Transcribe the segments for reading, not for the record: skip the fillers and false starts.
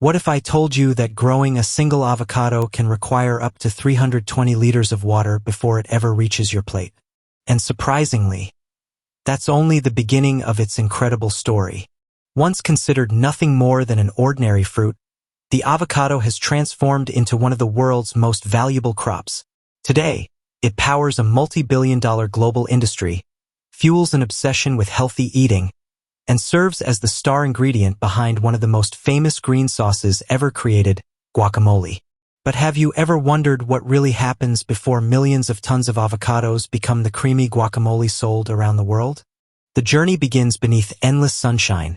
What if I told you that growing a single avocado can require up to 320 liters of water before it ever reaches your plate? And surprisingly, that's only the beginning of its incredible story. Once considered nothing more than an ordinary fruit, the avocado has transformed into one of the world's most valuable crops. Today, it powers a multi-billion-dollar global industry, fuels an obsession with healthy eating, and serves as the star ingredient behind one of the most famous green sauces ever created, guacamole. But have you ever wondered what really happens before millions of tons of avocados become the creamy guacamole sold around the world? The journey begins beneath endless sunshine,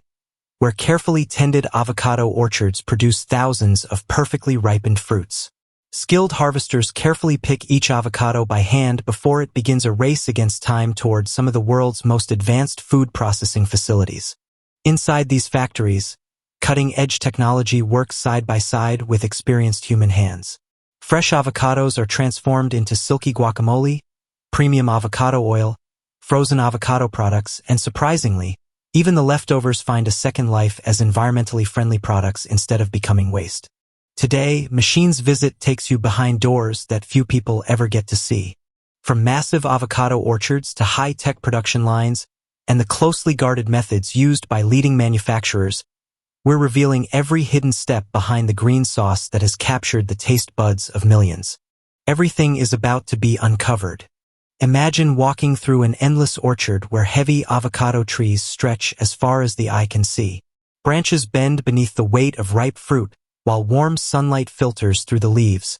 where carefully tended avocado orchards produce thousands of perfectly ripened fruits. Skilled harvesters carefully pick each avocado by hand before it begins a race against time towards some of the world's most advanced food processing facilities. Inside these factories, cutting-edge technology works side by side with experienced human hands. Fresh avocados are transformed into silky guacamole, premium avocado oil, frozen avocado products, and surprisingly, even the leftovers find a second life as environmentally friendly products instead of becoming waste. Today, Machine's visit takes you behind doors that few people ever get to see. From massive avocado orchards to high-tech production lines and the closely guarded methods used by leading manufacturers, we're revealing every hidden step behind the green sauce that has captured the taste buds of millions. Everything is about to be uncovered. Imagine walking through an endless orchard where heavy avocado trees stretch as far as the eye can see. Branches bend beneath the weight of ripe fruit, while warm sunlight filters through the leaves,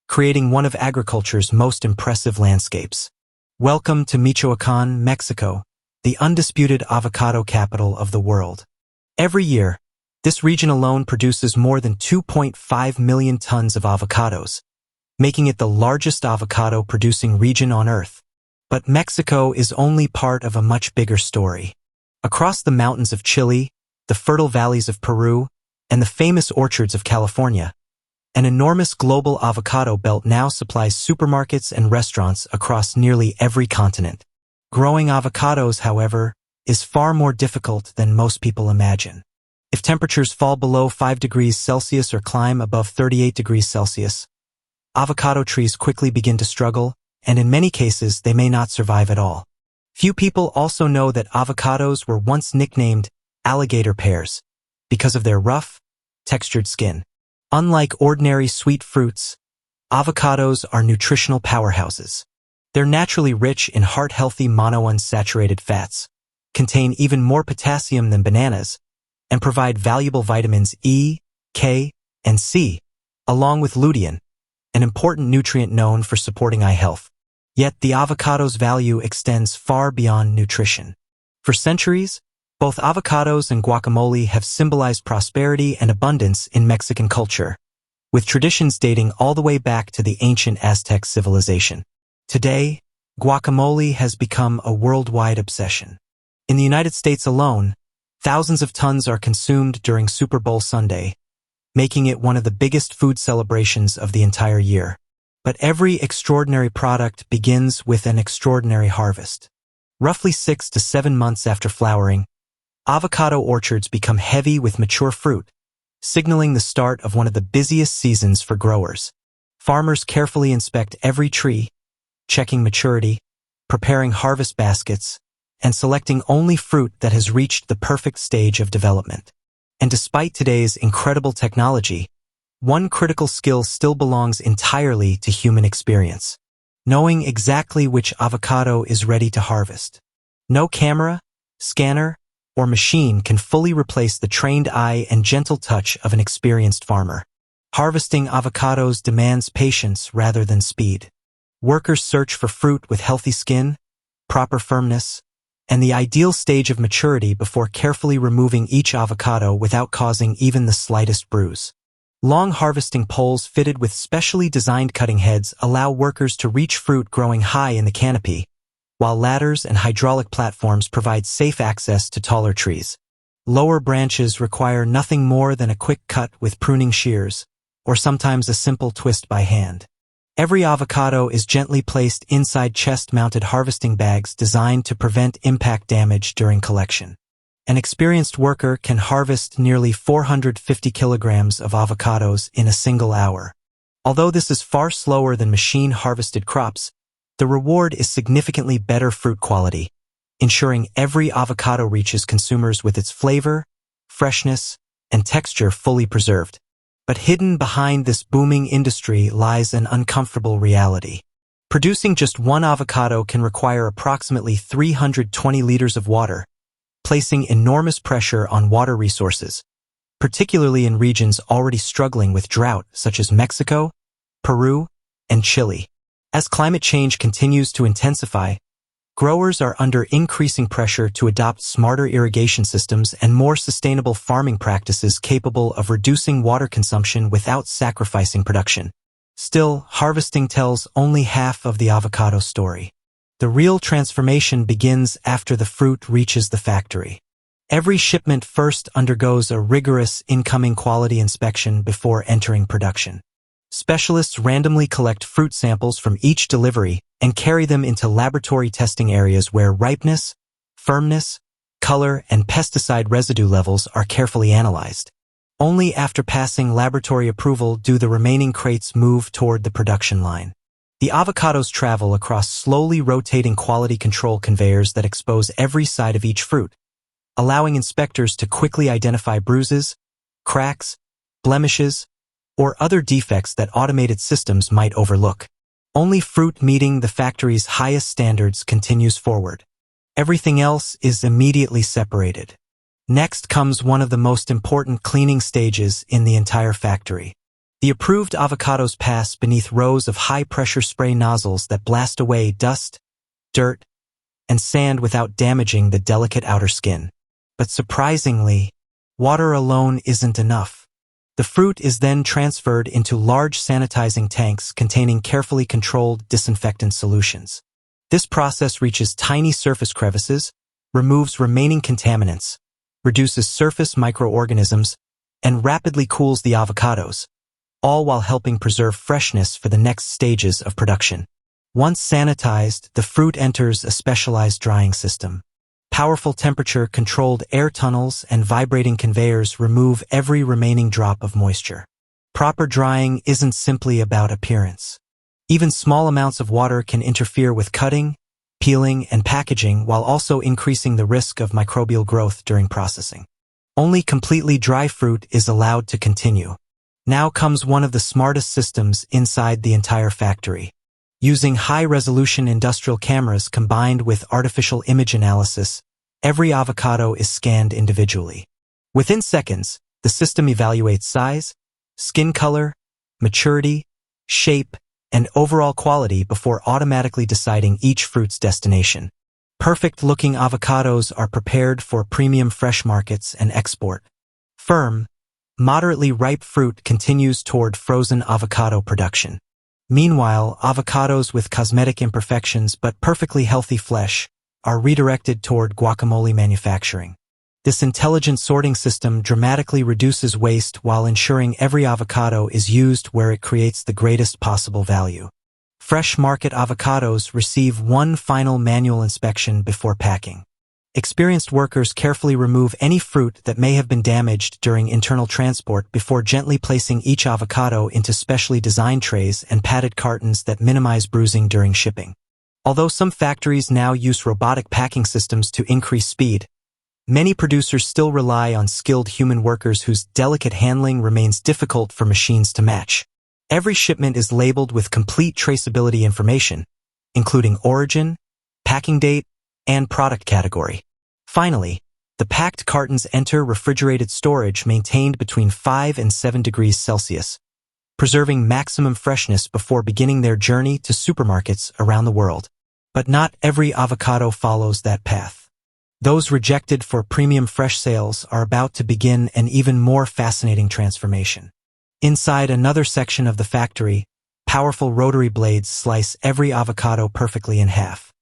creating one of agriculture's most impressive landscapes. Welcome to Michoacán, Mexico, the undisputed avocado capital of the world. Every year, this region alone produces more than 2.5 million tons of avocados, making it the largest avocado-producing region on Earth. But Mexico is only part of a much bigger story. Across the mountains of Chile, the fertile valleys of Peru, and the famous orchards of California, an enormous global avocado belt now supplies supermarkets and restaurants across nearly every continent. Growing avocados, however, is far more difficult than most people imagine. If temperatures fall below 5 degrees Celsius or climb above 38 degrees Celsius, avocado trees quickly begin to struggle, and in many cases they may not survive at all. Few people also know that avocados were once nicknamed alligator pears because of their rough, textured skin. Unlike ordinary sweet fruits, avocados are nutritional powerhouses. They're naturally rich in heart-healthy monounsaturated fats, contain even more potassium than bananas, and provide valuable vitamins E, K, and C, along with lutein, an important nutrient known for supporting eye health. Yet the avocado's value extends far beyond nutrition. For centuries, both avocados and guacamole have symbolized prosperity and abundance in Mexican culture, with traditions dating all the way back to the ancient Aztec civilization. Today, guacamole has become a worldwide obsession. In the United States alone, thousands of tons are consumed during Super Bowl Sunday, making it one of the biggest food celebrations of the entire year. But every extraordinary product begins with an extraordinary harvest. Roughly 6 to 7 months after flowering, avocado orchards become heavy with mature fruit, signaling the start of one of the busiest seasons for growers. Farmers carefully inspect every tree, checking maturity, preparing harvest baskets, and selecting only fruit that has reached the perfect stage of development. And despite today's incredible technology, one critical skill still belongs entirely to human experience: knowing exactly which avocado is ready to harvest. No camera, scanner, or machine can fully replace the trained eye and gentle touch of an experienced farmer. Harvesting avocados demands patience rather than speed. Workers search for fruit with healthy skin, proper firmness, and the ideal stage of maturity before carefully removing each avocado without causing even the slightest bruise. Long harvesting poles fitted with specially designed cutting heads allow workers to reach fruit growing high in the canopy, while ladders and hydraulic platforms provide safe access to taller trees. Lower branches require nothing more than a quick cut with pruning shears, or sometimes a simple twist by hand. Every avocado is gently placed inside chest-mounted harvesting bags designed to prevent impact damage during collection. An experienced worker can harvest nearly 450 kilograms of avocados in a single hour. Although this is far slower than machine-harvested crops, the reward is significantly better fruit quality, ensuring every avocado reaches consumers with its flavor, freshness, and texture fully preserved. But hidden behind this booming industry lies an uncomfortable reality. Producing just one avocado can require approximately 320 liters of water, placing enormous pressure on water resources, particularly in regions already struggling with drought such as Mexico, Peru, and Chile. As climate change continues to intensify, growers are under increasing pressure to adopt smarter irrigation systems and more sustainable farming practices capable of reducing water consumption without sacrificing production. Still, harvesting tells only half of the avocado story. The real transformation begins after the fruit reaches the factory. Every shipment first undergoes a rigorous incoming quality inspection before entering production. Specialists randomly collect fruit samples from each delivery and carry them into laboratory testing areas where ripeness, firmness, color, and pesticide residue levels are carefully analyzed. Only after passing laboratory approval do the remaining crates move toward the production line. The avocados travel across slowly rotating quality control conveyors that expose every side of each fruit, allowing inspectors to quickly identify bruises, cracks, blemishes, or other defects that automated systems might overlook. Only fruit meeting the factory's highest standards continues forward. Everything else is immediately separated. Next comes one of the most important cleaning stages in the entire factory. The approved avocados pass beneath rows of high-pressure spray nozzles that blast away dust, dirt, and sand without damaging the delicate outer skin. But surprisingly, water alone isn't enough. The fruit is then transferred into large sanitizing tanks containing carefully controlled disinfectant solutions. This process reaches tiny surface crevices, removes remaining contaminants, reduces surface microorganisms, and rapidly cools the avocados, all while helping preserve freshness for the next stages of production. Once sanitized, the fruit enters a specialized drying system. Powerful temperature-controlled air tunnels and vibrating conveyors remove every remaining drop of moisture. Proper drying isn't simply about appearance. Even small amounts of water can interfere with cutting, peeling, and packaging while also increasing the risk of microbial growth during processing. Only completely dry fruit is allowed to continue. Now comes one of the smartest systems inside the entire factory. Using high-resolution industrial cameras combined with artificial image analysis, every avocado is scanned individually. Within seconds, the system evaluates size, skin color, maturity, shape, and overall quality before automatically deciding each fruit's destination. Perfect-looking avocados are prepared for premium fresh markets and export. Firm, moderately ripe fruit continues toward frozen avocado production. Meanwhile, avocados with cosmetic imperfections but perfectly healthy flesh are redirected toward guacamole manufacturing. This intelligent sorting system dramatically reduces waste while ensuring every avocado is used where it creates the greatest possible value. Fresh market avocados receive one final manual inspection before packing. Experienced workers carefully remove any fruit that may have been damaged during internal transport before gently placing each avocado into specially designed trays and padded cartons that minimize bruising during shipping. Although some factories now use robotic packing systems to increase speed, many producers still rely on skilled human workers whose delicate handling remains difficult for machines to match. Every shipment is labeled with complete traceability information, including origin, packing date, and product category. Finally, the packed cartons enter refrigerated storage maintained between 5 and 7 degrees Celsius, preserving maximum freshness before beginning their journey to supermarkets around the world. But not every avocado follows that path. Those rejected for premium fresh sales are about to begin an even more fascinating transformation. Inside another section of the factory, powerful rotary blades slice every avocado perfectly in half.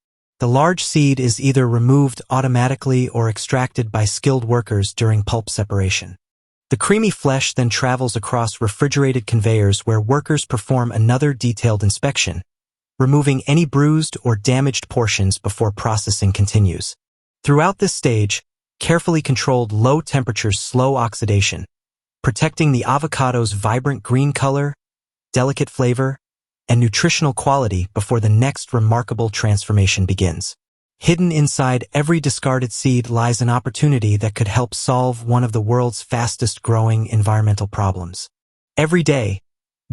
The large seed is either removed automatically or extracted by skilled workers during pulp separation. The creamy flesh then travels across refrigerated conveyors where workers perform another detailed inspection, removing any bruised or damaged portions before processing continues. Throughout this stage, carefully controlled low temperatures slow oxidation, protecting the avocado's vibrant green color, delicate flavor, and nutritional quality before the next remarkable transformation begins. Hidden inside every discarded seed lies an opportunity that could help solve one of the world's fastest-growing environmental problems. Every day,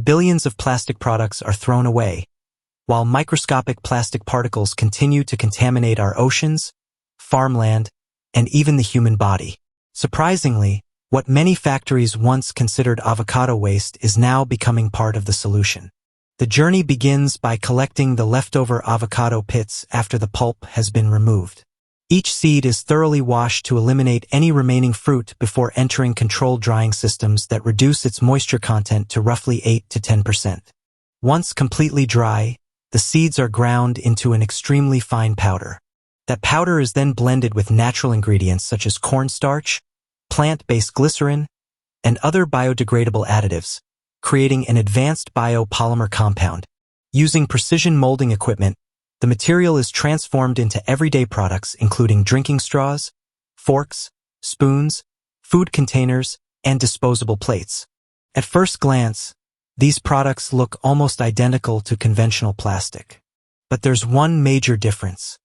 billions of plastic products are thrown away, while microscopic plastic particles continue to contaminate our oceans, farmland, and even the human body. Surprisingly, what many factories once considered avocado waste is now becoming part of the solution. The journey begins by collecting the leftover avocado pits after the pulp has been removed. Each seed is thoroughly washed to eliminate any remaining fruit before entering controlled drying systems that reduce its moisture content to roughly 8 to 10%. Once completely dry, the seeds are ground into an extremely fine powder. That powder is then blended with natural ingredients such as cornstarch, plant-based glycerin, and other biodegradable additives, creating an advanced biopolymer compound. Using precision molding equipment, the material is transformed into everyday products including drinking straws, forks, spoons, food containers, and disposable plates. At first glance, these products look almost identical to conventional plastic. But there's one major difference.